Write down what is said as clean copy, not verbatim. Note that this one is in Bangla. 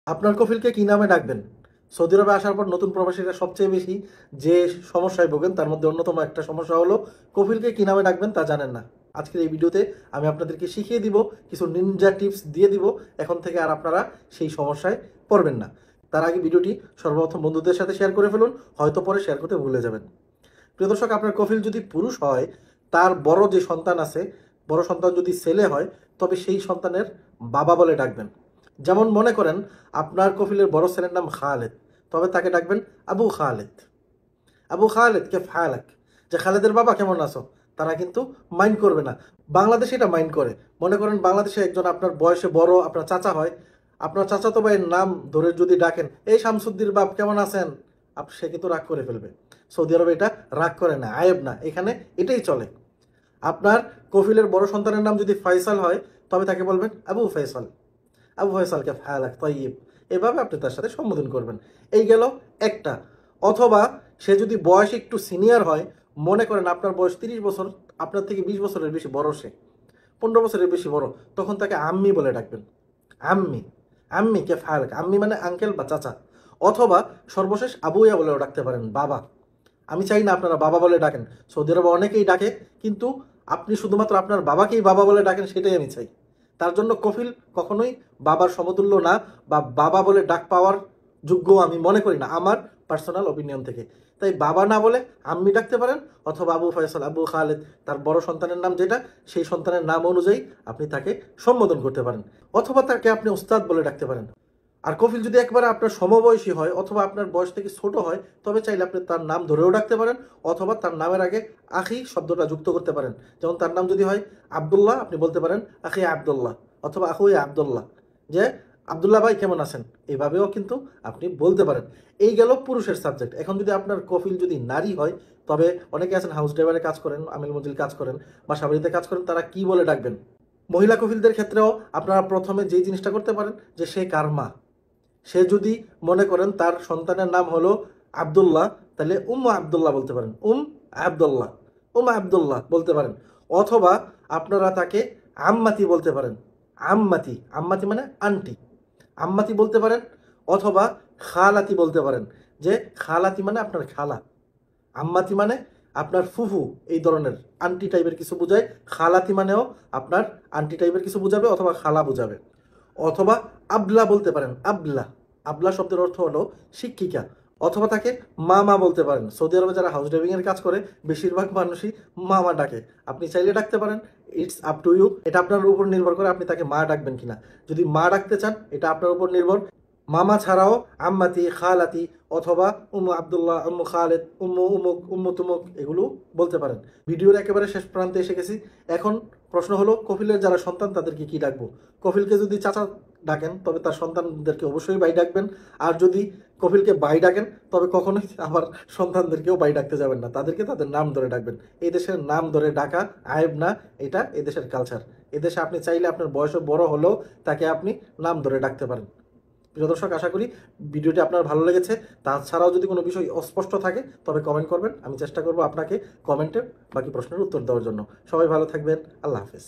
আপনার কফিলকে কি নামে ডাকবেন? সৌদি আরবে আসার পর নতুন প্রবাসীরা সবচেয়ে বেশি যে সমস্যায় ভোগেন তার মধ্যে অন্যতম একটা সমস্যা হলো কফিলকে কি নামে ডাকবেন তা জানেন না। আজকের এই ভিডিওতে আমি আপনাদেরকে শিখিয়ে দিব, কিছু নিনজা টিপস দিয়ে দিব। এখন থেকে আর আপনারা সেই সমস্যায় পড়বেন না। তার আগে ভিডিওটি সর্বপ্রথম বন্ধুদের সাথে শেয়ার করে ফেলুন, হয়তো পরে শেয়ার করতে ভুলে যাবেন। প্রিয় দর্শক, আপনার কফিল যদি পুরুষ হয়, তার বড় যে সন্তান আছে, বড় সন্তান যদি ছেলে হয়, তবে সেই সন্তানের বাবা বলে ডাকবেন। যেমন মনে করেন আপনার কফিলের বড় ছেলের নাম খালেদ, তবে তাকে ডাকবেন আবু খালেদ। আবু খালেদ কে ফায়ালাক, যে খালেদের বাবা কেমন আছো, তারা কিন্তু মাইন্ড করবে না। বাংলাদেশে এটা মাইন্ড করে। মনে করেন বাংলাদেশে একজন আপনার বয়সে বড় আপনার চাচা হয়, আপনার চাচাতো ভাইয়ের নাম ধরে যদি ডাকেন, এই শামসুদ্দির বাপ কেমন আছেন, সে কিন্তু রাগ করে ফেলবে। সৌদি আরবে এটা রাগ করে না, আয়েব না, এখানে এটাই চলে। আপনার কফিলের বড় সন্তানের নাম যদি ফয়সাল হয়, তবে তাকে বলবেন আবু ফয়সাল। আবু ফয়সালকে ফায়ালাক তয়িব, এভাবে আপনি তার সাথে সম্বোধন করবেন। এই গেল একটা। অথবা সে যদি বয়স একটু সিনিয়র হয়, মনে করেন আপনার বয়স 30 বছর, আপনার থেকে 20 বছরের বেশি বড়, সে 15 বছরের বেশি বড়, তখন তাকে আম্মি বলে ডাকবেন। আম্মি। আম্মি কে ফায়ালাক, আম্মি মানে আঙ্কেল বা চাচা। অথবা সর্বশেষ আবুইয়া বলেও ডাকতে পারেন, বাবা। আমি চাই না আপনারা বাবা বলে ডাকেন, সৌদি আরবে অনেকেই ডাকে, কিন্তু আপনি শুধুমাত্র আপনার বাবাকেই বাবা বলে ডাকেন, সেটাই আমি চাই। তার জন্য কফিল কখনোই বাবার সমতুল্য না, বা বাবা বলে ডাক পাওয়ার যোগ্য আমি মনে করি না, আমার পার্সোনাল ওপিনিয়ন থেকে। তাই বাবা না বলে আম্মি ডাকতে পারেন, অথবা আবু ফয়সাল, আবু খালেদ, তার বড় সন্তানের নাম যেটা, সেই সন্তানের নাম অনুযায়ী আপনি তাকে সম্বোধন করতে পারেন। অথবা তাকে আপনি ওস্তাদ বলে ডাকতে পারেন। আর কফিল যদি একবারে আপনার সমবয়সী হয় অথবা আপনার বয়স থেকে ছোট হয়, তবে চাইলে আপনি তার নাম ধরেও ডাকতে পারেন, অথবা তার নামের আগে আখি শব্দটা যুক্ত করতে পারেন। যেমন তার নাম যদি হয় আবদুল্লাহ, আপনি বলতে পারেন আখি আবদুল্লাহ, অথবা আখুই আবদুল্লাহ, যে আবদুল্লাহ ভাই কেমন আছেন, এইভাবেও কিন্তু আপনি বলতে পারেন। এই গেল পুরুষের সাবজেক্ট। এখন যদি আপনার কফিল যদি নারী হয়, তবে অনেকে আছেন হাউস ড্রাইভারে কাজ করেন, আমিল মজিল কাজ করেন, বা সাবাড়িতে কাজ করেন, তারা কি বলে ডাকবেন? মহিলা কফিলদের ক্ষেত্রেও আপনারা প্রথমে যেই জিনিসটা করতে পারেন, যে সে কার মা। সে যদি মনে করেন তার সন্তানের নাম হলো আবদুল্লাহ, তাহলে আবদুল্লাহ বলতে পারেন, আবদুল্লাহ, আবদুল্লাহ বলতে পারেন। অথবা আপনারা তাকে আম্মাতি বলতে পারেন। আম্মাতি, আম্মাতি মানে আন্টি, আম্মাতি বলতে পারেন। অথবা খালাতি বলতে পারেন, যে খালাতি মানে আপনার খালা, আম্মাতি মানে আপনার ফুফু, এই ধরনের আন্টি টাইপের কিছু বোঝায়। খালাতি মানেও আপনার আন্টি টাইপের কিছু বোঝাবে, অথবা খালা বোঝাবে। অথবা আবলা বলতে পারেন, আবলা। আবলা শব্দের অর্থ হলো শিক্ষিকা। অথবা তাকে মামা বলতে পারেন। সৌদি আরবে যারা হাউস ড্রাইভিং এর কাজ করে, বেশিরভাগ মানুষই মামা ডাকে। আপনি চাইলে ডাকতে পারেন, ইটস আপ টু ইউ। এটা আপনার উপর নির্ভর করে আপনি তাকে মা ডাকবেন কিনা। যদি মা ডাকতে চান, এটা আপনার উপর নির্ভর। মামা ছাড়াও আম্মাতি, খালাতি, অথবা উম্মু আবদুল্লাহ, উম্মু খালেদ, উম্মু উমুক, উম্মু তুমুক, এগুলো বলতে পারেন। ভিডিওর একেবারে শেষ প্রান্তে এসে গেছি। এখন প্রশ্ন হলো, কফিলের যারা সন্তান তাদেরকে কি ডাকবো? কফিলকে যদি চাচা ডাকেন, তবে তার সন্তানদেরকে অবশ্যই বাই ডাকবেন। আর যদি কফিলকে বাই ডাকেন, তবে কখনোই আবার সন্তানদেরকেও বাই ডাকতে যাবেন না, তাদেরকে তাদের নাম ধরে ডাকবেন। এই দেশের নাম ধরে ডাকা আয়েব না, এটা এদেশের কালচার। এদেশে আপনি চাইলে আপনার বয়সে বড় হলেও তাকে আপনি নাম ধরে ডাকতে পারেন। প্রিয় দর্শক, আশা করি ভিডিওটি আপনার ভালো লেগেছে। তাছাড়াও যদি কোনো বিষয় অস্পষ্ট থাকে, তবে কমেন্ট করবেন, আমি চেষ্টা করব আপনাকে কমেন্টে বাকি প্রশ্নের উত্তর দেওয়ার জন্য। সবাই ভালো থাকবেন, আল্লাহ হাফেজ।